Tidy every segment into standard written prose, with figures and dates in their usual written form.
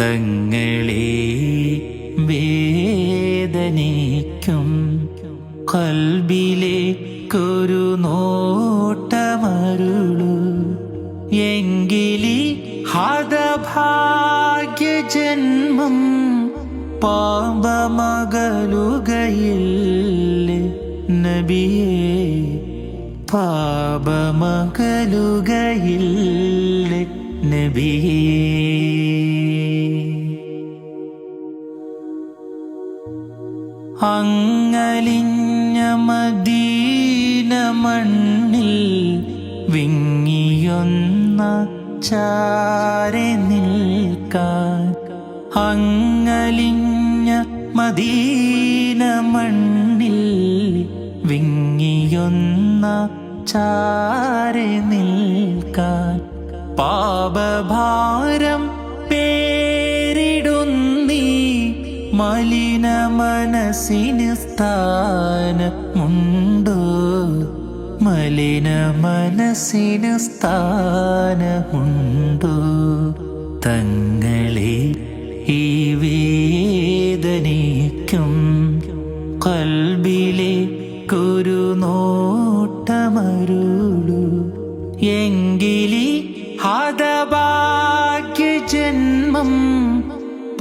തങ്ങളെ വേദനിക്കും കൽബിലേക്കൊരു നോട്ടമരുളു എങ്കിലി ഹതഭാഗ്യ ജന്മം പാപമകലുകയില്ലേ നബിയേ, പാപമകലുകയില്ലേ നബിയേ. അങ്ങലിഞ്ഞ മദീന മണ്ണിൽ വിങ്ങിയൊന്ന ചാരെ നിൽക്കാൻ, അങ്ങലിഞ്ഞ മദീന മണ്ണിൽ വിങ്ങിയൊന്ന ചാരെ നിൽക്കാൻ, പാപഭാരം പേരിടുന്നീ മലിന മനസ്സിന് സ്ഥാനമുണ്ടോ, മലിന മനസ്സിന് സ്ഥാനമുണ്ടോ. തങ്ങളെ ഈ വേദനിക്കും കൽബിലേക്കൊരു നോട്ടമരുളു എങ്കിലി ഹതഭാഗ്യ ജന്മം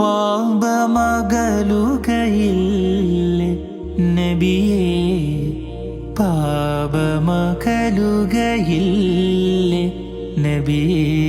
പാപമകലുകയില്ലേ നബിയേ, പാപമകലുകയില്ലേ നബിയേ.